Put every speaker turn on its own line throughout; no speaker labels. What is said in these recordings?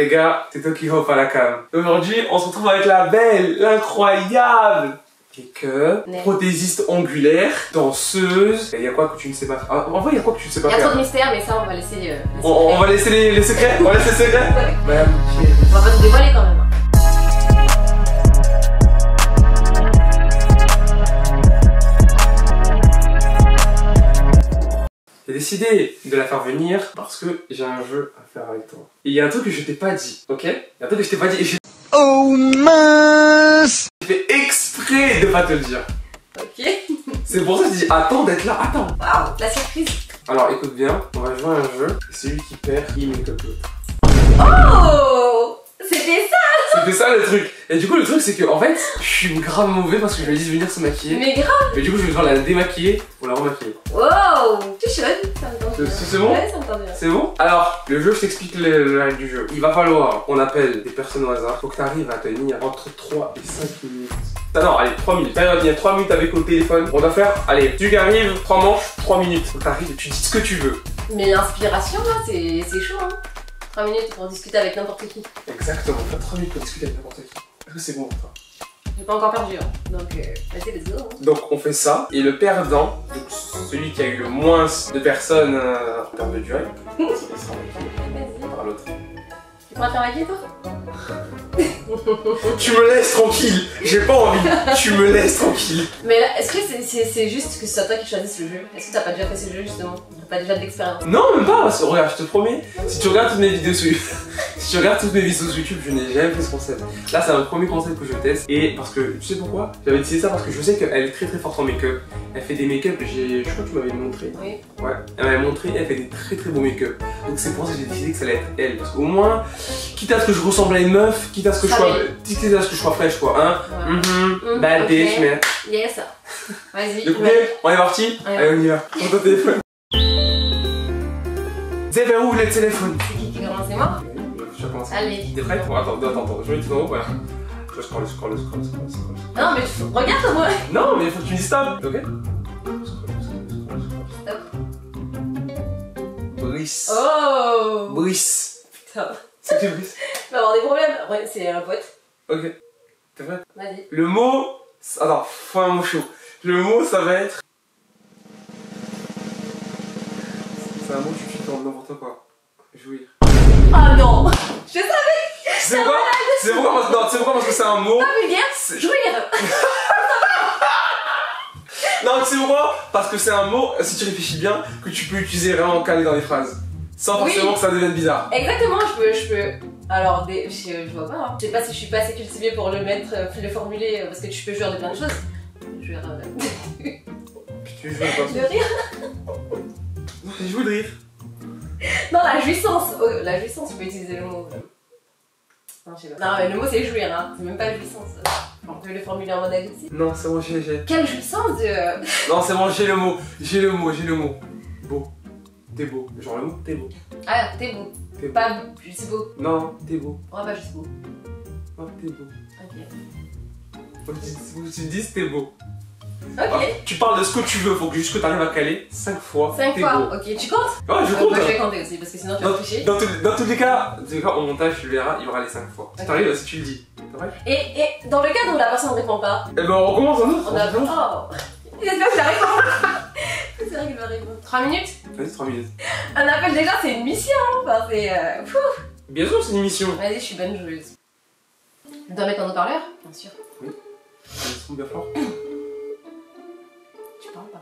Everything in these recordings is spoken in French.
les gars, c'est toi qui hop à la cam. Aujourd'hui, on se retrouve avec la belle, l'incroyable prothésiste angulaire, danseuse. Il y a quoi que tu ne sais pas faire? En vrai, il y a quoi que tu ne sais pas faire?
Il y a trop de mystères, mais ça, on va laisser.
On va laisser les secrets? On va laisser les secrets?
Ouais.
Madame,
on va pas tout dévoiler quand même.
J'ai décidé de la faire venir parce que j'ai un jeu à faire avec toi. Et il y a un truc que je t'ai pas dit, ok? Il y a un truc que je t'ai pas dit et j'ai...
Oh mince!
J'ai fait exprès de pas te le dire.
Ok.
C'est pour ça que je dis attends d'être là, attends.
Waouh, la surprise.
Alors écoute bien, on va jouer à un jeu et celui qui perd, il make up l'autre.
Oh! C'était ça!
C'était ça le truc. Et du coup le truc c'est que en fait, je suis grave mauvais parce que je lui ai dit de venir se maquiller.
Mais grave!
Mais du coup je vais devoir la démaquiller pour la remaquiller.
Wow! Tu es chaude, ça me tente bien.
C'est bon?
Ouais, ça me tente bien.
C'est bon? Alors, le jeu, je t'explique les règles du jeu. Il va falloir, on appelle des personnes au hasard. Faut que tu arrives à tenir entre 3 et 5 minutes. Ah non, allez, 3 minutes. T'arrives à tenir 3 minutes avec au téléphone. On va faire, allez, tu arrives, 3 manches, 3 minutes. Faut que t'arrives et tu dis ce que tu veux.
Mais l'inspiration là, c'est chaud hein. 3 minutes pour discuter avec n'importe qui.
Exactement, t'as 3 minutes pour discuter avec n'importe qui. Est-ce que c'est bon pour toi?
J'ai pas encore perdu hein. Donc, vas-y, let's go. Hein.
Donc, on fait ça. Et le perdant, donc celui qui a eu le moins de personnes en termes de durée, il sera maquillé par l'autre.
Tu pourras te faire maquiller toi?
Tu me laisses tranquille. J'ai pas envie. Tu me laisses tranquille.
Mais là, est-ce que c'est juste que ce soit toi qui choisisses le jeu? Est-ce que t'as pas déjà fait ce jeu justement? T'as pas déjà de l'expérience?
Non, même pas, parce que regarde, je te promets, si tu regardes toutes mes vidéos sur YouTube, si tu regardes toutes mes vidéos sur YouTube, je n'ai jamais fait ce concept. Là, c'est un premier concept que je teste, et parce que, tu sais pourquoi? J'avais décidé ça parce que je sais qu'elle est très très forte en make-up. Elle fait des make-up, je crois que tu m'avais montré.
Oui.
Ouais, elle m'avait montré, elle fait des très très beaux make-up. Donc c'est pour ça que j'ai décidé que ça allait être elle, parce qu'au moins, quitte à ce que je ressemble à une meuf, quitte à ce que je sois fraîche quoi, hein. Bad bitch, mais...
Yes. Vas-y.
Du coup, on est parti? Allez, on y va. Prends ton téléphone. C'est vers où le téléphone?
C'est qui commence? C'est moi?
Je vais commencer.
Allez.
T'es prête? Bon, attends, je mets tout en haut, voilà. Je scroll.
Non mais regarde moi.
Non, mais il faut que tu me dises stop, ok?
Stop.
Brice.
Oh.
Brice.
Putain.
C'est qui Brice?
Tu vas avoir des problèmes. Ouais, c'est un pote.
Ok. T'es prête?
Vas-y.
Le mot... Attends, faut un mot chaud. Le mot, ça va être... C'est un mot que tu fais dans n'importe quoi. Jouir.
Ah non. Je savais.
C'est pourquoi? C'est pourquoi parce que c'est un mot...
Pas vulgaire. Jouir.
Non, c'est pourquoi? Parce que c'est un mot, si tu réfléchis bien, que tu peux utiliser vraiment calé dans les phrases. Sans forcément que ça devienne bizarre.
Exactement, je peux. Alors, je vois pas. Hein. Je sais pas si je suis pas assez cultivée pour le mettre, le formuler, parce que tu peux jouer de plein de choses. Jouer
Tu joues pas.
de rire.
J'ai joué de rire.
Non, la jouissance. Oh, la jouissance, tu peux utiliser le mot. Non, je sais pas. Non, mais le mot c'est jouir, hein. C'est même pas jouissance. On peut le formuler en mode agressif.
Non, c'est bon, j'ai.
Quelle jouissance de.
Non, c'est bon, j'ai le mot. J'ai le mot. Beau. T'es beau. Genre le mot, t'es beau.
Ah, t'es beau.
T'es beau.
Pas juste beau.
Non, t'es beau.
Oh, pas juste beau.
Non, t'es beau.
Ok.
Faut que tu me dises t'es beau.
Ok.
Ah, tu parles de ce que tu veux, faut que juste que t'arrives à caler 5 fois.
5
t'es
fois.
beau.
Ok, tu comptes?
Ouais, je compte.
Moi je vais compter aussi, parce que sinon tu vas tricher.
Dans tous les cas, au montage, tu verras, il y aura les 5 fois. Si t'arrives, si tu le dis. C'est vrai?
Et dans le cas où la personne ne répond pas,
Eh ben, on recommence un autre.
on a. Oh! J'espère que ça répond! C'est vrai qu'il va répondre. 3 minutes?
Vas-y, 3 minutes.
Un appel déjà, c'est une mission! Enfin, c'est.
Bien sûr, c'est une émission.
Vas-y, je suis bonne joueuse. Tu dois mettre en haut-parleur? Bien sûr.
Oui. Ça me semble bien fort.
Tu parles pas.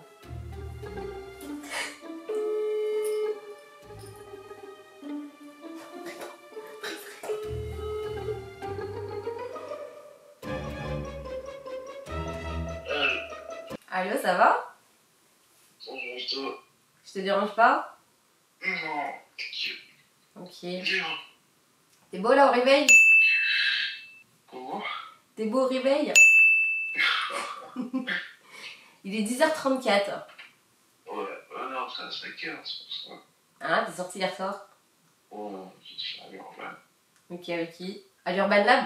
Allô, ça va? Je te dérange pas? Ok. T'es beau là au réveil?
Comment?
T'es beau au réveil? Il est 10h34.
Ouais, non, ça serait 15 pour ça.
Ah, t'es sorti hier soir?
Ouais, j'ai fait à l'urbain.
Ok, avec qui? À l'Urban Lab?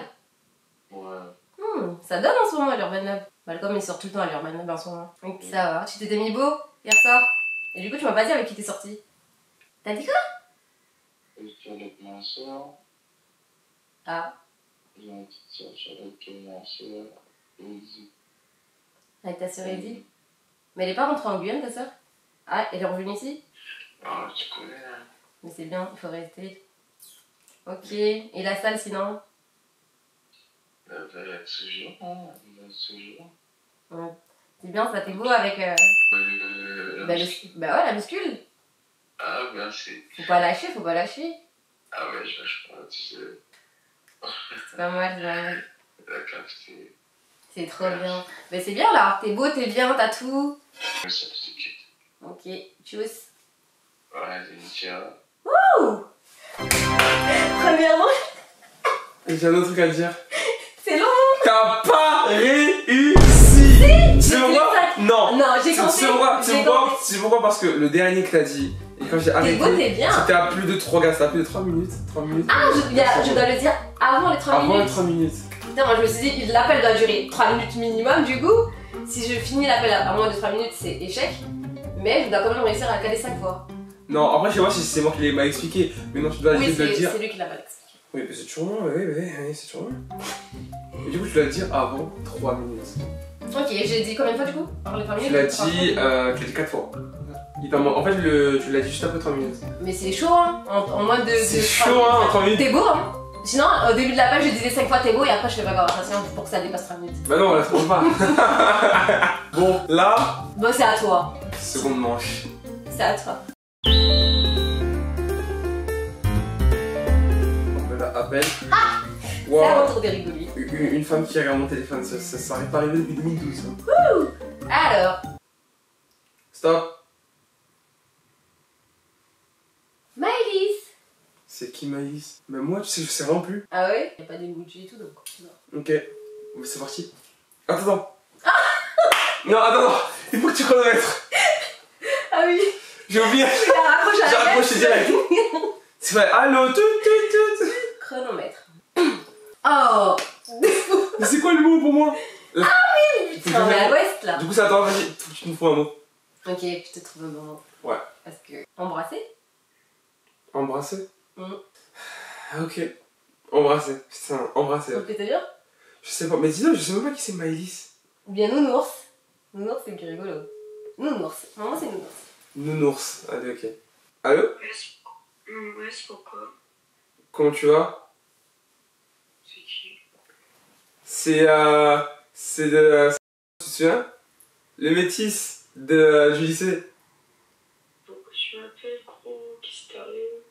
Ouais.
Ça donne en ce moment à l'Urban Lab. Malcolm il sort tout le temps à l'Urban Lab en ce moment. Donc ça va. Tu t'étais mis beau hier soir? Et du coup, tu m'as pas dit avec qui t'es sorti? T'as dit quoi?
Et puis avec ma soeur.
Ah,
Non, c'est avec ma soeur.
avec ta sœur Eddie. Mais elle est pas rentrée en Guyane, ta sœur? Ah, elle est revenue ici?
Ah, tu connais, hein.
Mais c'est bien, il faut rester. Ok, et la salle sinon?
Il y a toujours, hein. Il y a toujours.
Ouais. C'est bien, ça t'est beau avec... Bah ouais, la muscule.
Ah, merci.
Faut pas lâcher, faut pas lâcher.
Ah ouais, je lâche pas, tu sais.
C'est pas mal, c'est pas mal.
La capté.
C'est trop bien. Mais c'est bien là, t'es beau, t'es bien, t'as tout.
Ça, c'est cute.
Ok, tchuss.
Ouais, c'est une tire.
Ouh. Premièrement,
J'ai un autre truc à te dire.
c'est long.
T'as pas réussi! C'est pourquoi? Non!
Non, j'ai compris.
C'est pourquoi? Parce que le dernier que t'as dit, et quand j'ai
T'es
arrêté,
beau, t'es bien.
c'était à plus de 3 gars, c'était à plus de 3 minutes. 3 minutes.
Ah, je dois le dire avant les 3
Avant les
minutes.
3 minutes.
Putain, moi je me suis dit, l'appel doit durer 3 minutes minimum du coup. Si je finis l'appel à moins de 3 minutes, c'est échec. Mais je dois quand même réussir à caler 5 fois.
Non, après, je sais pas si c'est moi qui l'ai mal expliqué, mais non, tu dois
Oui,
essayer de le dire.
c'est lui qui l'a mal expliqué.
Oui, mais c'est toujours moi, oui, c'est toujours moi. Et du coup, tu dois le dire avant 3 minutes.
Ok, j'ai dit combien de fois du coup? Avant les 3 minutes?
Tu l'as dit 4 fois. En fait, tu l'as dit juste après 3 minutes.
Mais c'est chaud hein, en moins de.
C'est chaud hein, en 3 minutes.
T'es beau hein? Sinon, au début de l'appel, je disais 5 fois t'es beau et après je fais pas conversation pour que ça dépasse 3 minutes.
Bah non, on la trouve pas. Bon, là,
Bon, c'est à toi.
seconde manche.
C'est à toi.
On la appelle.
C'est à
Wow.
mon tour de rigoler.
Une femme qui regarde mon téléphone, ça n'arrive pas arrivé depuis 2012. Hein.
Alors,
Stop.
Maëlys.
C'est qui Maïs? Mais moi, tu sais, je sais vraiment plus.
Ah ouais? Y'a pas d'emoji et tout donc. Non.
Ok, mais c'est parti. Attends. Non, attends, il faut que tu chronomètres.
Ah oui.
J'ai oublié.
Tu la raccroches à
J'ai
la
raccroché direct. C'est vrai, allô, tout.
Chronomètre. Oh.
Mais c'est quoi le mot pour moi?
Non, mais à l'ouest là.
Du coup, ça attend, vas-y, faut que tu me trouves un mot.
Ok, je te trouve un moment.
Ouais.
Parce que. Embrasser?
Embrasser?
Mhm.
Ah, ok. Embrasser. Putain, embrasser.
Donc t'es bien?
Je sais pas, mais dis-le, je sais même pas qui c'est Maëlys.
Ou bien nounours. Nounours c'est plus rigolo. Nounours. Maman c'est nounours.
Nounours. Allez, ok. Allô?
Ouais, c'est pourquoi?
Comment tu vas?
C'est qui?
C'est de. Tu te souviens? Le métis du lycée.
Pourquoi tu m'appelles, gros? Qu'est-ce qui t'arrive?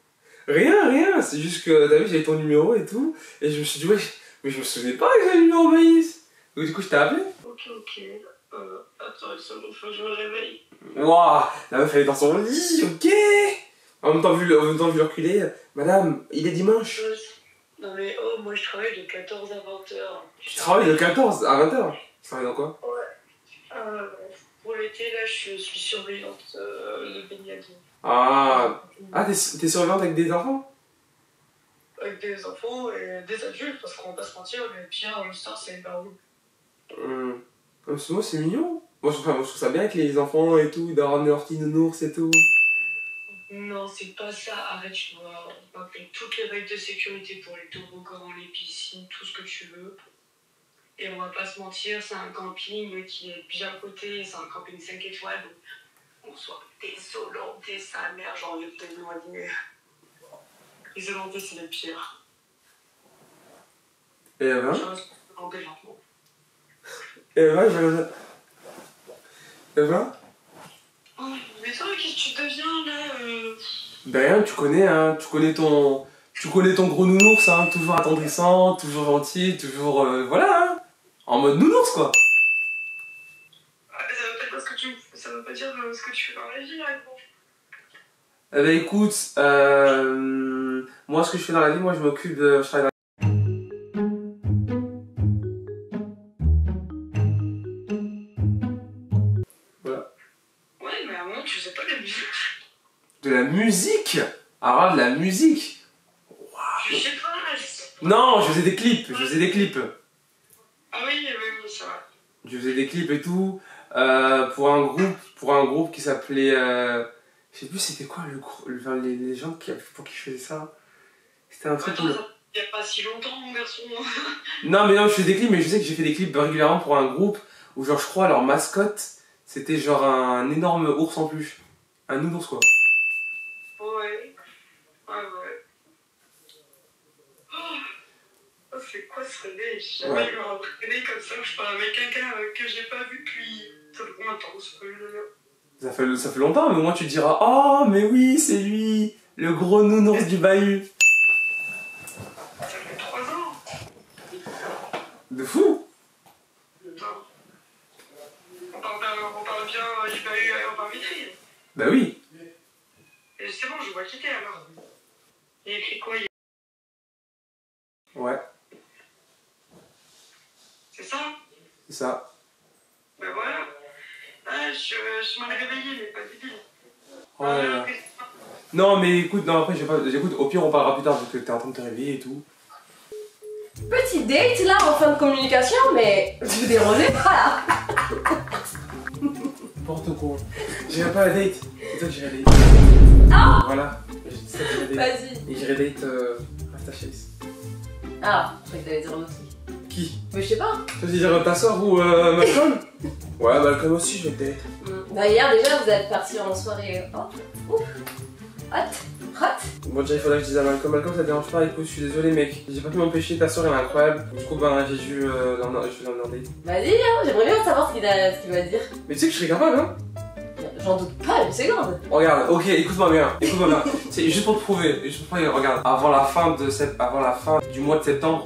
Rien, c'est juste que t'as vu, j'avais ton numéro et tout, et je me suis dit, ouais, mais je me souvenais pas que j'avais le numéro Maïs. Donc du coup, je t'ai appelé.
Ok. Attends, il faut que je me réveille.
Waouh, la meuf elle est dans son lit, ok. En même temps, vu le reculer, madame, il est dimanche.
Non mais oh, moi je travaille de 14 à 20h.
Tu travailles de 14 à 20h. Tu travailles dans quoi?
Pour l'été, là, je suis surveillante de baignade.
Ah, t'es surveillante avec des enfants?
Avec des enfants et des adultes, parce qu'on va pas se mentir, le pire, l'histoire, c'est une barouille.
Moi, c'est mignon. Moi, je trouve ça bien avec les enfants et tout, d'avoir ramené leur petit nounours et tout.
Non, c'est pas ça. Arrête, tu dois appeler toutes les règles de sécurité pour les toboggans, les piscines, tout ce que tu veux. Et on va pas se mentir, c'est un camping qui est bien coté, c'est un camping 5 étoiles. Donc on soit désolanté, sa mère, j'ai envie de t'éloigner. Désolanté, c'est le pire.
Et Eva?
Je reste désolanté lentement.
Eva?
Oh, mais toi, qu'est-ce que tu deviens là
Ben rien, tu connais, hein, tu connais ton gros nounours, hein, toujours attendrissant, toujours gentil, toujours, voilà, hein, en mode nounours, quoi.
Ça veut pas dire ce que tu fais dans la vie, là, gros.
Eh ben écoute, moi ce que je fais dans la vie, moi je m'occupe de... Je travaille dans... Voilà.
Ouais, mais à un moment, tu faisais pas de la musique.
De la musique? Ah, de la musique?
Je sais pas,
Non, je faisais des clips,
Ah oui, ça va.
Je faisais des clips et tout, pour un groupe qui s'appelait... je sais plus c'était quoi les gens pour qui je faisais ça. C'était un truc...
Attends, Il n'y a pas si longtemps, mon garçon.
Non, mais non, je fais des clips, mais je sais que j'ai fait des clips régulièrement pour un groupe où, genre, je crois, leur mascotte, c'était genre un énorme ours en peluche. Un nounours, quoi.
Ouais. Oh, c'est quoi ce réveil? J'ai jamais eu un réveil comme ça où je parle avec quelqu'un que j'ai pas vu depuis. Ça fait combien de temps ce réveil?
Ça fait longtemps, mais au moins tu te diras, oh, mais oui, c'est lui, le gros nounours du bahut.
Ça fait 3 ans.
De fou.
Putain. On parle bien du bahut, on parle vite fait.
Bah oui.
Et c'est bon, je vois qui t'es alors. Il écrit quoi?
Ouais,
C'est ça?
c'est ça.
Ben voilà. Ah, je m'en ai réveillé, mais pas débile.
Oh là là. Non, mais écoute, non, après, j'écoute, au pire, on parlera plus tard parce que t'es en train de te réveiller et tout.
Petit date là en fin de communication, mais je vous dérangeais pas là.
N'importe quoi. J'irai pas à la date. C'est toi que j'irai à la date.
Ah.
Voilà. J'ai dit ça que j'irai à la date.
Vas-y.
Et j'irai date Rasta Chase.
Ah, je croyais que t'allais dire un autre truc.
Qui?
Mais je sais pas.
Tu veux dire ta soeur ou Malcolm? Ouais, Malcolm aussi, je vais date.
Bah, hier déjà, vous êtes partis en soirée. Oh, ouf. Hot.
Bon, déjà, il faudrait que je dise à Malcolm, ça te dérange pas, écoute, je suis désolé, mec. J'ai pas pu m'empêcher, ta soeur elle est incroyable. Du coup, ben, j'ai dû l'emmener en date.
Vas-y, hein, j'aimerais bien savoir ce qu'il va dire.
Mais tu sais que je serais capable, hein?
J'en doute pas une seconde.
Regarde, ok, écoute-moi bien, C'est juste pour te prouver, regarde, avant la fin du mois de septembre,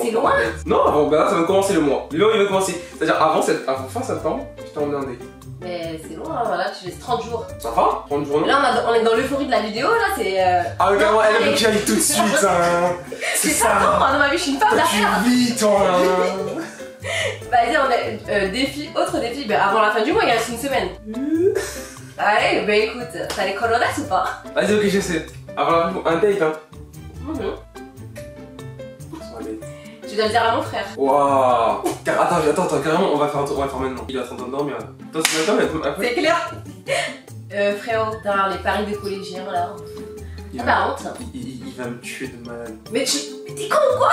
C'est loin?
Non, avant, ben là, ça va commencer le mois. Le mois, il va commencer. C'est-à-dire, avant fin septembre, je t'ai emmené en date.
Mais c'est loin, voilà, tu laisses 30 jours.
Ça va? 30 jours, non?
Là, on est dans l'euphorie de la vidéo, là, c'est.
Ah, regarde,
non,
elle veut
allez.
que j'aille tout de suite, hein.
C'est ça, non, dans ma vie, je suis une femme
Toi,
d'affaires.
tu vis, toi, hein.
Vas-y, on est. Autre défi, ben avant la fin du mois, il reste une semaine. Allez, ben écoute, t'as les colorates ou pas?
Vas-y, ok, j'essaie. Avant un date, hein.
Tu dois le dire à mon frère.
Waouh. Attends, carrément, on va faire un tour, on va le faire maintenant. Il est en train de dormir. Attends, c'est maintenant, mais après.
C'est clair. Frérot, putain, les paris des collégiens là.
Il
Ah
va-
bah honte.
Il va me tuer de malade.
Mais t'es con ou quoi?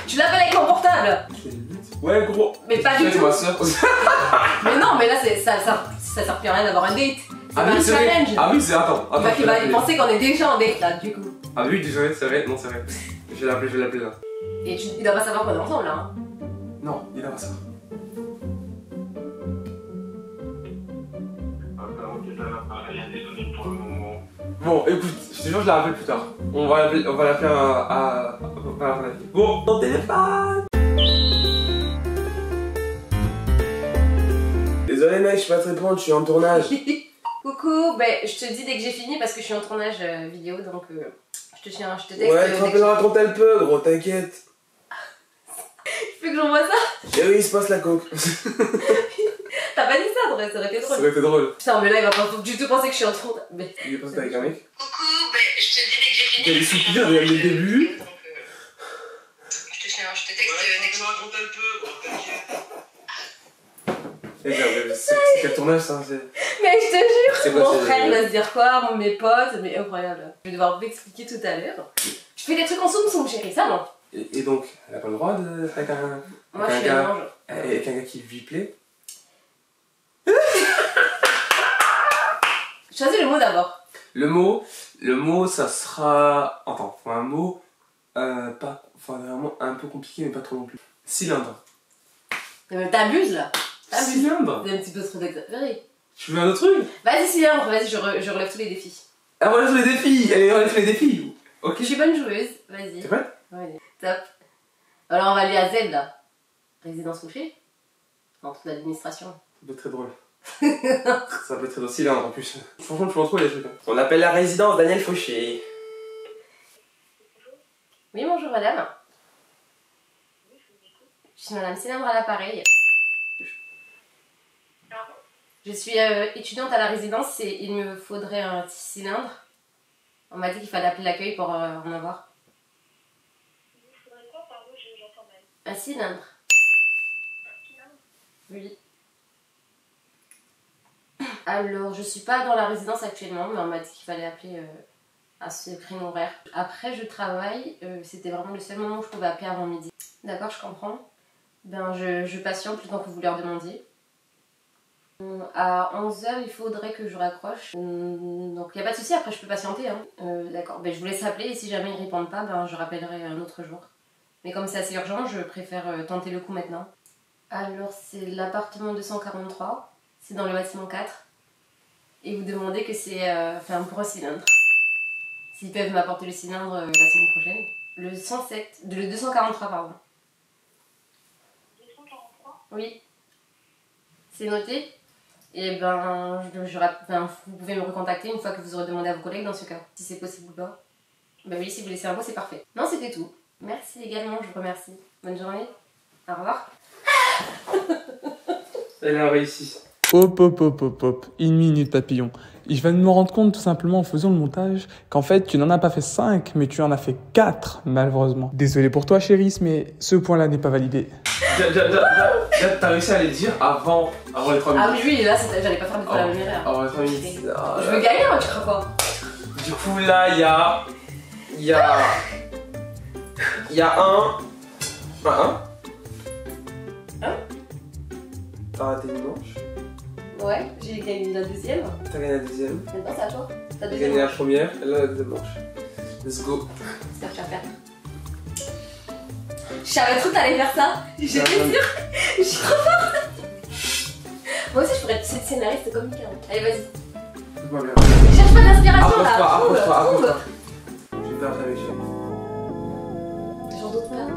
Tu l'appelles avec mon portable.
Ouais, gros.
Mais pas du
C'est
tout.
ma soeur.
Mais non, mais là, ça sert plus à rien d'avoir un date. C'est pas un
C'est vrai.
challenge.
Ah oui, c'est. Attends.
Il va penser qu'on est déjà en date là, du coup.
Ah oui, désolé, c'est vrai. Non, c'est vrai. Je vais l'appeler là.
Et il doit pas savoir qu'on est ensemble là. Hein.
Non, il a pas ça. Bon, écoute, je te jure, je la rappelle plus tard. On va l'appeler à bon, ton téléphone. Désolé mec, je peux pas te répondre, je suis en tournage.
Coucou, ben je te dis dès que j'ai fini parce que je suis en tournage vidéo donc je te texte.
Ouais, tu te rappelleras quand elle peut, gros, t'inquiète.
Tu veux que j'envoie ça?
Chérie, il se passe la coke.
T'as pas dit ça, ça aurait été
Ça
drôle.
aurait été drôle.
Putain, mais là il va pas du tout penser que je suis en tournage. Mais...
Il est passé avec un mec.
Coucou, ben je te dis dès que j'ai fini.
Il y a des soupirs dès le début.
Je te texte dès que je raconte un peu, gros, t'inquiète.
C'est quel tournage ça?
Mais je te
C'est
jure,
quoi,
mon
c'est-
frère il va se dire quoi, mes potes, mais incroyable. Je vais devoir vous expliquer tout à l'heure. Tu fais des trucs en soum chérie, ça non?
Et donc, elle a pas le droit de. Avec un.
Moi
avec
je fais
un
un
gars.
ange.
Avec un gars qui lui plaît.
Choisis le mot d'abord.
Le mot, ça sera. Attends, faut un mot. Pas. Enfin, vraiment un peu compliqué, mais pas trop non plus. Cylindre.
Mais t'abuses là. T'abuses.
Cylindre.
C'est un petit peu trop exagéré.
Tu veux un autre truc?
Vas-y, cylindre, vas-y, je relève tous les défis.
Ah, voilà tous les défis! Allez, relève tous les défis! Ok.
Je suis bonne joueuse, vas-y.
T'es prête?
Ouais, top. Alors on va aller à Z là. Résidence couchée. En toute l'administration.
Ça peut être très drôle. Ça peut être très drôle. Cylindre en plus. Franchement, je m'en trouve les trucs. On appelle la résidence Daniel Fauché.
Oui, bonjour madame. Je suis madame Cylindre à l'appareil. Je suis étudiante à la résidence et il me faudrait un petit cylindre. On m'a dit qu'il fallait appeler l'accueil pour en avoir.
Il faudrait quoi, pardon, j'entends mal.
Un cylindre.
Un cylindre?
Oui. Alors, je suis pas dans la résidence actuellement, mais on m'a dit qu'il fallait appeler à ce créneau horaire. Après, je travaille, c'était vraiment le seul moment où je pouvais appeler avant midi. D'accord, je comprends. Ben, je patiente le temps que vous leur demandiez. À 11h, il faudrait que je raccroche. Donc, il n'y a pas de souci, après je peux patienter. Hein. D'accord, ben, je vous laisse appeler et si jamais ils ne répondent pas, ben, je rappellerai un autre jour. Mais comme c'est assez urgent, je préfère tenter le coup maintenant. Alors, c'est l'appartement 243, c'est dans le bâtiment 4. Et vous demandez que c'est pour un cylindre. S'ils peuvent m'apporter le cylindre la semaine prochaine. Le 243, pardon.
243 ?
Oui. C'est noté. Et ben, vous pouvez me recontacter une fois que vous aurez demandé à vos collègues dans ce cas. Si c'est possible ou pas. Ben oui, si vous laissez un mot, c'est parfait. Non, c'était tout. Merci également, je vous remercie. Bonne journée. Au revoir.
Elle a réussi.
Hop, hop, hop, hop, hop. Une minute, papillon. Et je viens de me rendre compte, tout simplement, en faisant le montage, qu'en fait, tu n'en as pas fait 5, mais tu en as fait 4, malheureusement. Désolé pour toi, Chéris, mais ce point-là n'est pas validé.
T'as réussi à les dire avant les 3 minutes.
Ah oui, là, j'allais pas faire de fois la même erreur.
Avant les 3 minutes.
Je veux gagner, moi, tu crois quoi?
Du coup, là, il y a un. T'as raté une manche.
Ouais, j'ai gagné la deuxième.
T'as gagné la deuxième.
Maintenant, c'est à toi. T'as
T'as
deuxième
gagné la
manche.
première, et là la deuxième manche. Let's go.
J'espère que tu vas faire. Je savais trop que t'allais faire ça. J'étais sûre. Je suis trop forte. Moi aussi, je pourrais être scénariste comique. Hein. Allez, vas-y.
Tout va bien.
Cherche pas d'inspiration là.
Approche-toi. Je vais perdre avec lui.
J'en doute pas.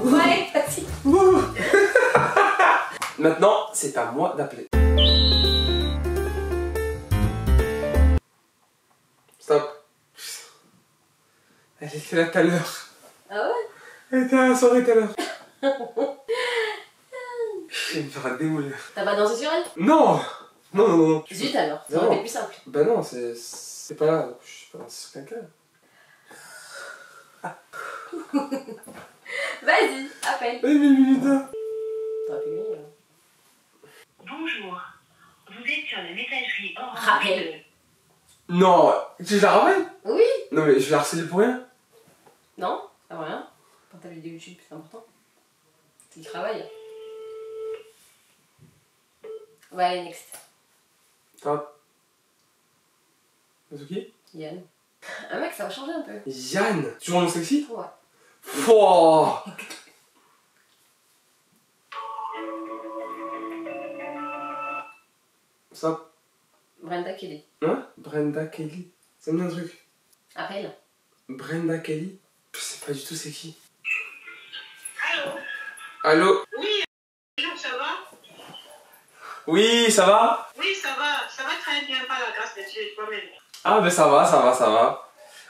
Ouais, vas-y.
Maintenant, c'est à moi d'appeler. Stop. Elle était là tout à l'heure.
Ah ouais?
Elle était à la soirée tout à l'heure. Je vais me faire démolir.
T'as pas dansé sur elle?
Non. Non.
Zut alors, ça
Non.
aurait été plus simple.
Bah non, c'est pas là. Je suis pas lancé sur quelqu'un.
Vas-y, appelle.
Eh, mais Lulita.
T'aurais pu gagner là.
Bonjour. Vous êtes sur la messagerie Orange.
Rappel.
Non, tu la rappelles?
Oui.
Non mais je l'ai harcelé pour rien.
Non, ça va rien. Quand ta vidéo YouTube, c'est important. C'est du travail. Ouais, next.
Top. Mizuki?
Yann. Un mec, ça va changer un peu.
Yann. Toujours mon sexy?
Ouais.
Pouah. Ça.
Brenda Kelly.
Hein? Brenda Kelly. Ça me dit un truc.
Appelle.
Brenda Kelly? Je sais pas du tout c'est qui.
Allô?
Allô?
Oui, bonjour, ça va?
Oui, ça va?
Oui, ça va très bien, par la grâce de Dieu, toi-même.
Ah ben ça va.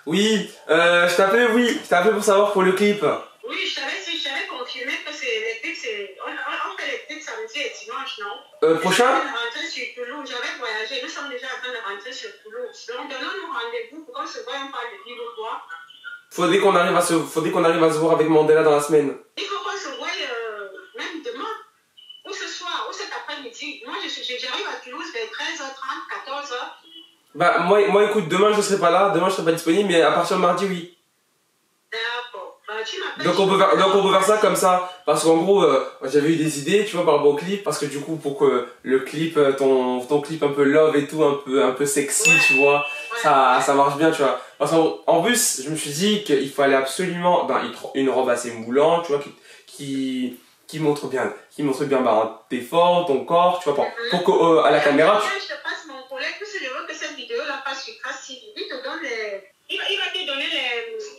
Oui, je t'appelais pour savoir pour le clip.
Oui, je t'avais confirmé parce que les clips, on fait les clips samedi et dimanche, non?
Prochain?
Je rentrer sur Toulouse, j'avais voyagé, nous sommes déjà en train de rentrer sur Toulouse. Donc, donnons-nous rendez-vous pour qu'on se voit, on parle de vivre ou quoi.
Faudrait qu'on arrive à se voir avec Mandela dans la semaine.
Il faut qu'on se voie même demain, ou ce soir, ou cet après-midi. Moi, j'arrive à Toulouse vers 13h30, 14h.
Bah moi écoute, demain je serai pas là, demain je serai pas disponible, mais à partir de mardi oui.
D'accord. Bah, tu m'appelles.
Donc on peut faire ça comme ça, parce qu'en gros j'avais eu des idées, tu vois, par rapport au clip, parce que du coup pour que le clip, ton clip un peu love et tout, un peu sexy,
Ouais.
tu vois,
Ouais.
ça marche bien, tu vois. Parce qu'en plus je me suis dit qu'il fallait absolument une robe assez moulante, tu vois, qui montre bien tes formes, ton corps, tu vois, pour qu'à la caméra.
Je te passe mon collègue, parce que je veux que cette vidéo-là passe sur Cassie. Il te donne il va te donner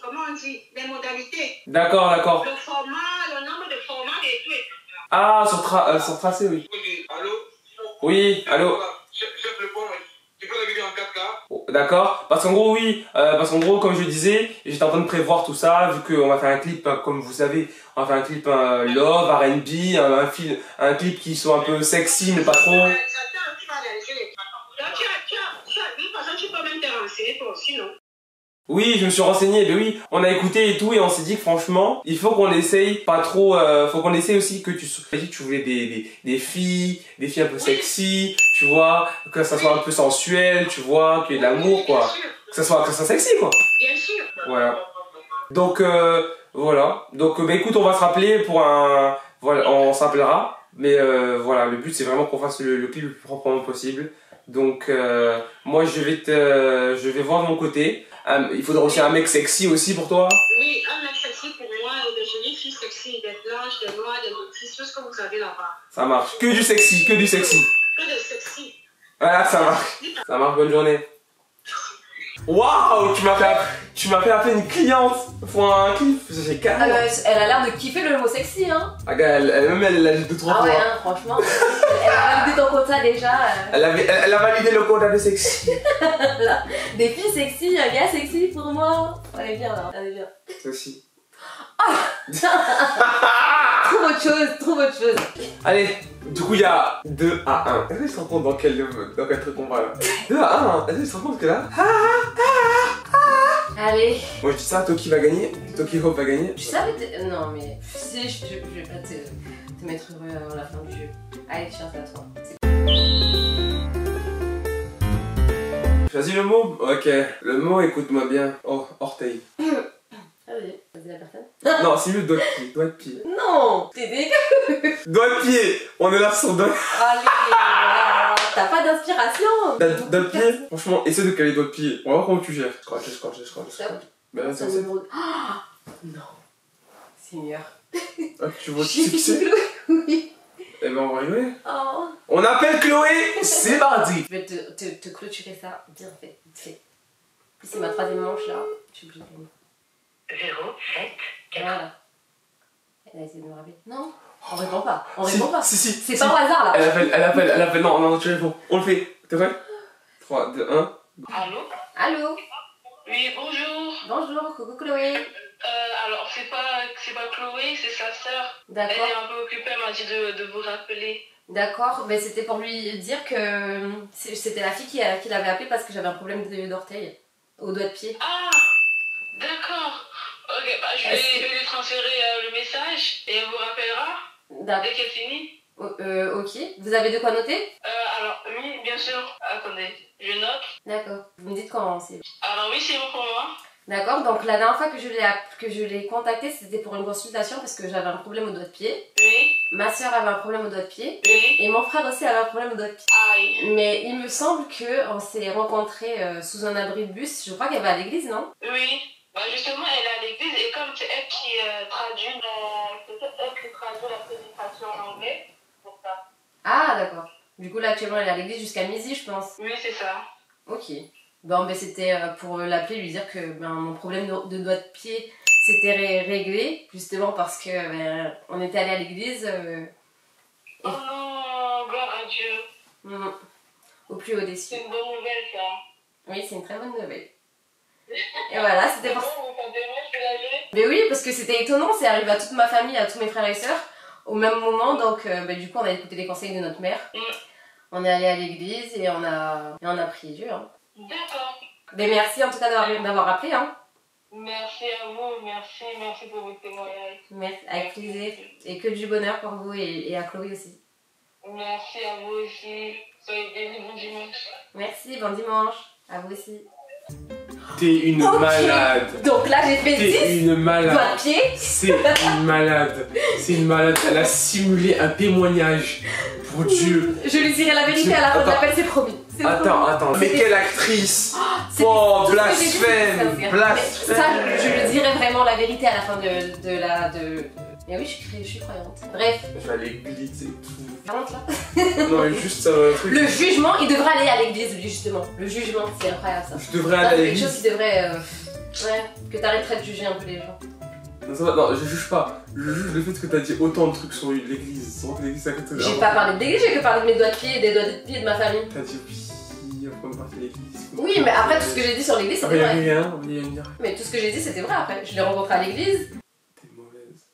comment on dit, les modalités.
D'accord.
Le format, le nombre de formats et tout.
Ah, sur tracé, oui.
Allô?
Oui, allô.
Chef le pont, tu peux la vidéo en 4K?
Oh, d'accord, parce qu'en gros oui, comme je disais, j'étais en train de prévoir tout ça, vu qu'on va faire un clip, comme vous savez, on va faire un clip love, R&B, un clip qui soit un peu sexy mais pas trop.
Ouais, j'attends, tu vas réaliser les donc de toute façon, tu peux même te renseigner toi aussi, non?
Oui, je me suis renseigné, mais oui, on a écouté et tout, et on s'est dit que franchement, il faut qu'on essaye pas trop, faut qu'on essaye aussi que tu voulais des filles un peu sexy, tu vois, que ça soit un peu sensuel, tu vois, qu'il y ait de l'amour, quoi. Que ça soit sexy, quoi.
Bien sûr.
Voilà. Donc, voilà. Donc, bah, écoute, on va se rappeler pour un... Voilà, on s'appellera. Mais voilà, le but, c'est vraiment qu'on fasse le clip le plus proprement possible. Donc, moi, je vais voir de mon côté. Il faudra aussi un mec sexy aussi pour toi.
Oui, un mec sexy pour moi, de jolies filles sexy, des blanches, des noires, des autrices, tout ce que vous avez là-bas.
Ça marche. Que du sexy, que du sexy.
Que de sexy.
Voilà, ça marche. Ça marche, bonne journée. Waouh, tu m'as fait appeler une cliente pour un clip. C'est carré.
Elle a l'air de kiffer le mot sexy, hein.
Ah, gars, elle l'a dit 2-3 fois.
Ah ouais, hein, franchement. Elle a validé ton quota déjà.
Elle a validé le quota de sexy.
Là, des filles sexy, un gars sexy pour moi. On est bien là, on est bien.
Toi aussi.
Trouve autre chose.
Allez, du coup il y a 2 à 1. Est-ce que tu te rends compte dans quel truc on va là? 2 à 1, est-ce que tu te rends compte que là?
Allez.
Moi je dis ça, Toki va gagner, Toki Hope va gagner.
Tu savais non mais si je vais pas te mettre heureux avant la fin du jeu. Allez, tiens, c'est à toi.
Choisis le mot? Ok, le mot écoute-moi bien. Oh, orteil.
Vas-y la personne.
Non, c'est mieux doigt de pied.
Non, t'es dégueu.
Doigt de pied. On est là sur doigt.
Allez, voilà. T'as pas d'inspiration.
Doigt de pied. Franchement, essaie de caler doigt de pied. On va voir comment tu gères. Scratch. Ben là, c'est ça.
Non. Seigneur.
Ah, tu vois qui c'est qui c'est?
Oui.
Eh ben on va rigoler.
Oh.
On appelle Chloé, c'est mardi.
Je vais te clôturer ça bien fait, vite fait. C'est ma 3e manche là. Je suis obligée de gagner.
0, 7, 4.
Voilà. Elle a essayé de me rappeler. Non, on répond pas. On répond pas.
Si.
C'est pas au hasard là.
Elle appelle. Non, tu réponds. On le fait. T'es prêt? 3, 2, 1.
Allô?
Allô?
Oui, bonjour.
Bonjour, coucou Chloé.
Alors, c'est pas Chloé, c'est sa sœur. Elle
D'accord.
est un peu occupée, elle m'a dit de vous rappeler.
D'accord, mais c'était pour lui dire que c'était la fille qui l'avait appelé parce que j'avais un problème d'orteil au doigt de pied.
Ah, d'accord. Ok, bah je vais lui transférer le message et elle vous rappellera
D'accord.
dès qu'elle finit.
Ok. Vous avez de quoi noter?
Alors, oui, bien sûr. Attendez, je note.
D'accord. Vous me dites quand c'est.
Alors, oui, c'est bon pour moi.
D'accord, donc la dernière fois que je l'ai contacté, c'était pour une consultation parce que j'avais un problème au doigt de pied.
Oui,
Ma soeur avait un problème au doigt de pied.
oui.
Et mon frère aussi avait un problème au doigt de pied.
Aïe.
Mais il me semble qu'on s'est rencontrés sous un abri de bus. Je crois qu'elle va à l'église, non?
Oui. Bah, justement, elle est à l'église et comme c'est elle qui traduit, la prédication en anglais, pour ça.
Ah, d'accord. Du coup, là, actuellement, elle est à l'église jusqu'à midi, je pense.
Oui, c'est ça.
Ok. Bon, ben c'était pour l'appeler, lui dire que mon problème de doigt de pied s'était réglé, justement parce que on était allé à l'église
Oh non, gloire à Dieu.
au plus haut des cieux.
C'est une bonne nouvelle, ça.
Oui, c'est une très bonne nouvelle. Et voilà, c'était pour ça.
Bon, vous faites moi, je peux la gérer.
Mais oui, parce que c'était étonnant, c'est arrivé à toute ma famille, à tous mes frères et sœurs, au même moment, donc du coup on a écouté les conseils de notre mère. On est allé à l'église et on a prié Dieu. Hein.
D'accord.
Mais merci en tout cas d'avoir appelé. Hein.
Merci à vous, merci pour votre témoignage.
Merci, avec plaisir. Et que du bonheur pour vous et à Chloé aussi.
Merci à vous aussi. Soyez bénis, bon dimanche.
Merci, bon dimanche. À vous aussi.
T'es une malade.
Donc là j'ai fait 10
T'es une malade.
doigts de pied.
C'est une malade. C'est une malade. Elle a simulé un témoignage. Pour Dieu.
Je lui dirai la vérité à la fin de
Attends.
l'appel, c'est promis. C'est
Attends. Mais
C'était-
quelle actrice!
C'est
Oh,
tout ce que j'ai dit,
blasphème!
c'est ça.
Blasphème!
Ça, je lui dirai vraiment la vérité à la fin de. Mais oui, je suis croyante. Bref,
Je vais à l'église et tout.
croyante là.
Non, mais juste un truc.
Le jugement, il devrait aller à l'église, lui, justement. Le jugement, c'est incroyable ça.
Je devrais
Ça,
aller à
c'est quelque chose
l'église.
qui devrait. Ouais, que t'arrêterais de juger un peu les gens.
Non, ça va, non, je juge pas. Je juge le fait que t'as dit autant de trucs sur l'église. Sur l'église, ça reste.
J'ai pas parlé de l'église, j'ai que parlé de mes doigts de pied et des doigts de pied de ma famille.
T'as dit oui, on peut partir de l'église.
Oui, mais après, tout ce que j'ai dit sur l'église, c'était vrai.
Rien, on y a
Mais tout ce que j'ai dit, c'était vrai après. Je l'ai rencontré à l'église.
T'es mauvaise.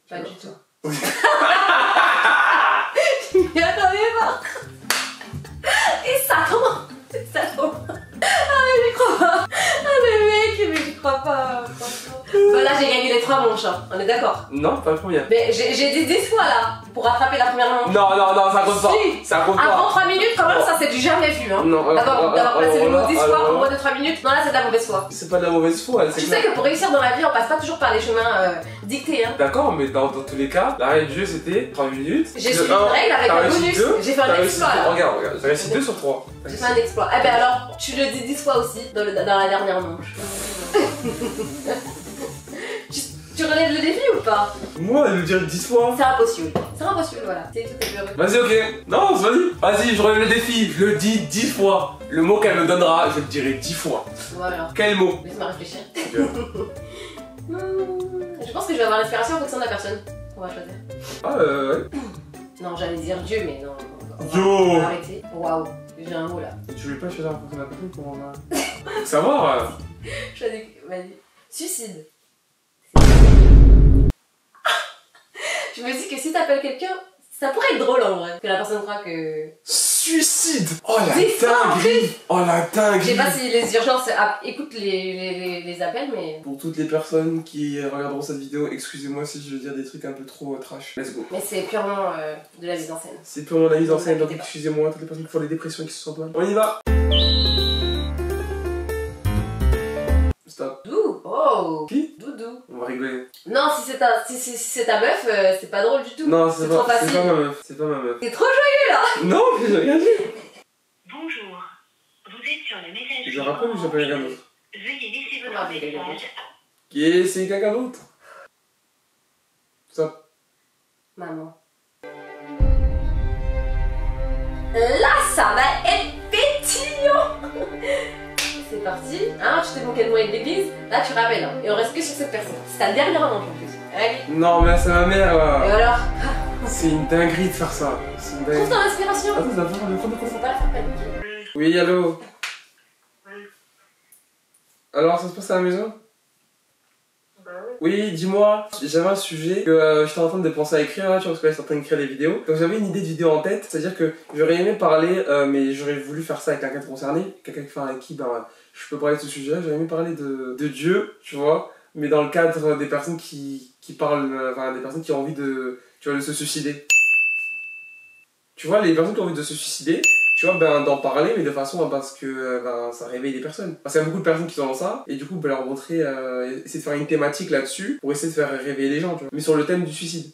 Pas du tout.
Oui.
Je m'y attendais pas. Et ça comment? Ça comment? Ah mais j'y crois pas. Ah le mec, mais j'y crois pas. Franchement. Bah là j'ai gagné les 3 manches. hein. On est d'accord.
Non, pas la première.
Mais j'ai dit 10 fois là, pour rattraper la première manche.
Non, ça compte pas.
Si.
Ça compte
Avant
pas.
3 minutes, quand même, ça c'est du jamais vu. Hein.
Non,
D'avoir placé le mot 10 fois
alors,
en moins de 3 minutes, non là c'est de la mauvaise foi.
C'est pas de la mauvaise foi, c'est
Tu
clair.
sais que pour réussir dans la vie, on passe pas toujours par les chemins dictés. Hein.
D'accord, mais dans tous les cas, la règle du jeu c'était 3 minutes.
J'ai suivi une règle avec un bonus. J'ai fait un exploit là.
Regarde, j'ai réussi 2 sur 3.
J'ai fait un exploit. Eh ben alors, tu le dis 10 fois aussi dans la dernière manche. tu relèves le défi ou pas?
Moi, elle me dirait 10 fois.
C'est impossible. C'est impossible, voilà. C'est tout est heureux.
Vas-y, ok. Non, vas-y. Vas-y, je relève le défi. Je le dis 10 fois. Le mot qu'elle me donnera, je le dirai 10 fois.
Voilà.
Quel mot?
Laisse-moi réfléchir. Je pense que je vais avoir l'inspiration en fonction de la personne qu'on va choisir.
Ah, ouais.
Non, j'allais dire Dieu, mais non.
Yo.
On va arrêter. Waouh, j'ai un mot là.
Tu voulais pas choisir en fonction de la personne pour Faut savoir.
Choisis. Vas-y. Suicide. Je me dis que si t'appelles quelqu'un, ça pourrait être drôle en vrai. Que la personne croit que.
Suicide. Oh la
Dis ça,
dinguerie. Oh la
Je sais
dinguerie.
pas si les urgences écoutent les appels, mais.
Pour toutes les personnes qui regarderont cette vidéo, excusez-moi si je veux dire des trucs un peu trop trash. Let's go.
Mais c'est purement de la mise en scène.
C'est purement la mise en scène, donc
T'inquiète pas.
excusez-moi, toutes les personnes qui font des dépressions et qui se sentent mal. On y va. Stop.
Doudou. Oh.
Qui?
Doudou.
On va rigoler.
Non, si c'est ta meuf, c'est pas drôle du tout.
Non,
c'est trop facile.
ma meuf. C'est pas ma meuf.
T'es trop joyeux là.
Non, mais j'ai rien dit.
Bonjour, vous êtes sur la messagerie.
Je rappelle ou j'appelle quelqu'un d'autre?
Veuillez laisser
Ah,
votre
mais
message.
Qui est? C'est quelqu'un d'autre. Stop.
Maman. Là, ça va être pétillant. C'est parti. Hein, tu t'es moqué de moi avec l'église. Là, tu rappelles. Hein. Et on reste que sur cette personne. C'est ta dernière manche en plus. Allez.
Non, mais c'est ma mère
Et
là.
alors?
C'est une dinguerie de faire ça. C'est une
Trouve
dinguerie.
ton inspiration.
Attends, ça va faire le compte.
Faut pas la faire paniquer.
Oui, allô.
Oui.
Alors, ça se passe à la maison?
Bah
Oui, dis-moi, j'avais un sujet que j'étais en train de penser à écrire là, tu vois, parce que là j'étais en train d'écrire des vidéos. Donc j'avais une idée de vidéo en tête, c'est-à-dire que j'aurais aimé parler, mais j'aurais voulu faire ça avec quelqu'un de concerné, quelqu'un avec qui ben, je peux parler de ce sujet-là. J'aurais aimé parler de Dieu, tu vois, mais dans le cadre des personnes qui parlent, enfin des personnes qui ont envie de, tu vois, de se suicider. Tu vois, les personnes qui ont envie de se suicider, tu vois, ben d'en parler, mais de façon parce que ben, ça réveille les personnes. Parce qu'il y a beaucoup de personnes qui sont dans ça, et du coup, ben, leur montrer, essayer de faire une thématique là-dessus pour essayer de faire réveiller les gens, tu vois. Mais sur le thème du suicide.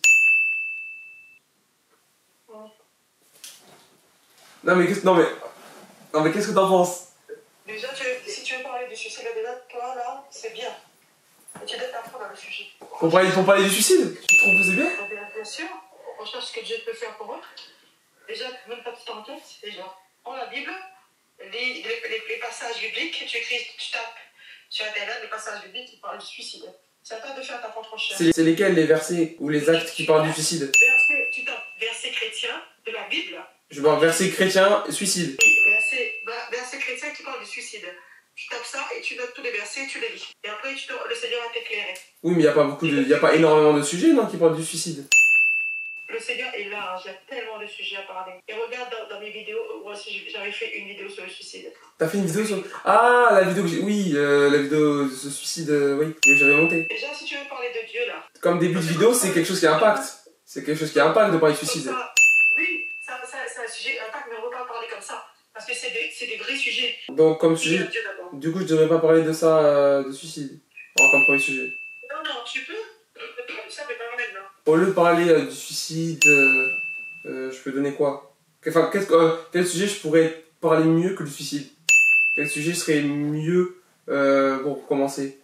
Non mais qu'est-ce que t'en penses?
Déjà, si tu veux parler du suicide, déjà, toi là, c'est bien. Et tu dois t'apprendre dans le sujet.
Pour parler du suicide? Tu trouves que c'est bien?
Bien sûr, on cherche ce que Dieu peut faire pour eux. Déjà, même ta petite enquête, déjà, prends la Bible, les passages bibliques, tu tapes sur Internet les passages bibliques qui parlent du suicide. C'est à toi de faire ta propre recherche.
C'est lesquels les versets ou les actes qui parlent du suicide?
Tu tapes verset chrétien de la Bible.
Je vois verset chrétien, suicide.
Oui, verset chrétien qui parle du suicide. Tu tapes ça et tu notes tous les versets, tu les lis. Et après, le Seigneur va t'éclairer.
Oui, mais il y a pas énormément de sujets, non, qui parlent du suicide.
Le Seigneur est large, il y a tellement de sujets à parler. Et regarde dans mes vidéos, moi aussi j'avais fait une vidéo sur le suicide.
T'as fait une vidéo sur... Ah, la vidéo que j'ai... Oui, la vidéo de ce suicide, oui, que j'avais montée.
Déjà, si tu veux parler de Dieu là...
Comme début de vidéo, c'est quelque chose qui impacte. C'est quelque chose qui impacte de parler de suicide.
Oui, c'est un sujet impact, mais on ne va pas parler comme ça. Parce que c'est des vrais sujets.
Donc, comme sujet...
Dieu d'abord.
Du coup, je devrais pas parler de ça, de suicide. Comme premier sujet.
Non, tu peux. Ça fait pas mal maintenant.
Au lieu de parler du suicide, je peux donner quoi? Enfin, quel sujet je pourrais parler mieux que le suicide? Quel sujet serait mieux pour commencer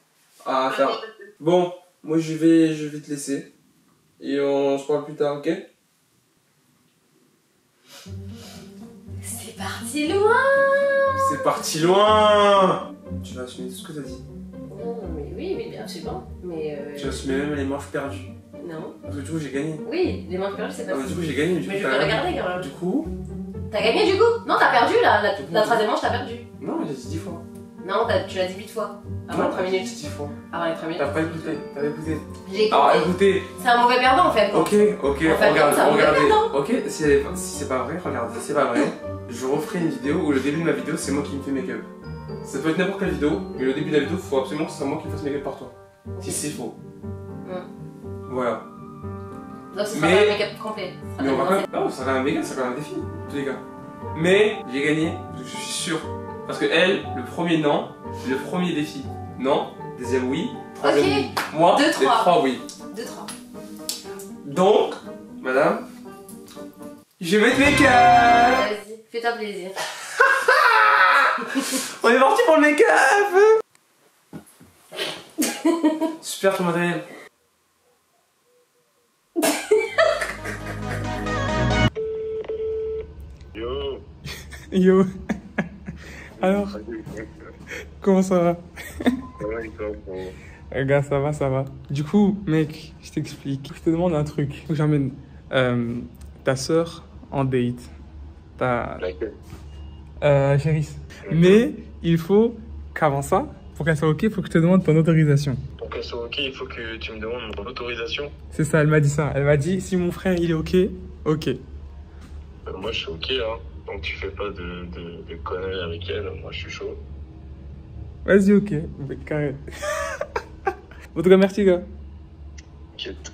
à faire? Bon, moi je vais te laisser. Et on se parle plus tard, ok?
C'est parti loin.
C'est parti loin! Tu vas assumer tout ce que t'as dit.
Non, mais oui, bien sûr. Mais
Tu vas assumer même les manches perdues.
non.
Parce que du coup j'ai gagné.
Oui, les manches perdues, c'est
Ah,
pas
mais
ça.
du coup j'ai gagné. Du
Mais
coup,
je peux
t'as
regarder quand même.
Du coup...
T'as gagné du coup? Non, t'as perdu là. La troisième manche, t'as perdu.
Non, j'ai dit 10 fois.
Non, tu l'as dit 8 fois. Avant les 3
j'ai
minutes.
dit 10 fois.
Avant les 3 minutes.
T'as pas écouté, t'avais écouté.
J'ai
Alors
écouté.
écoutez,
C'est un mauvais perdant en fait.
ok,
fait, c'est un mauvais
regardez.
perdant.
Ok, si c'est pas vrai, regardez, c'est pas vrai. Je referai une vidéo où le début de ma vidéo, c'est moi qui me fais make-up. Ça peut être n'importe quelle vidéo, mais le début de la vidéo, faut absolument que ce soit moi qui fasse make-up par toi. Si c'est faux. Voilà.
Donc ce sera
Mais-
pas un make-up complet. Ce sera
Mais on va
pas
quand même. Non, ça sera un méga, ça sera un défi, en tous les cas. Mais j'ai gagné, je suis sûr. Parce que elle, le premier non, le premier défi, non, deuxième oui, troisième
Ok.
oui. Moi,
Deux,
les
trois.
trois oui.
2-3.
Donc, madame, je vais te make-up.
Vas-y, fais-toi plaisir.
On est parti pour le make-up. Super ton matériel.
Yo.
Yo. Alors, comment ça va?
Ça va et toi, frérot?
Gars, ça va, ça va. Du coup, mec, je t'explique. Je te demande un truc. Faut que j'emmène ta soeur en date.
Laquelle?
Chérie. Mais il faut qu'avant ça, pour qu'elle soit ok, il faut que je te demande ton autorisation.
Pour qu'elle soit ok, il faut que tu me demandes mon autorisation.
C'est ça, elle m'a dit ça. Elle m'a dit si mon frère il est ok, ok.
Moi, je suis ok, hein. Donc, tu fais pas de conneries avec elle. Moi, je suis chaud.
Vas-y, ok. Carré. En tout cas, merci, gars.
T'inquiète.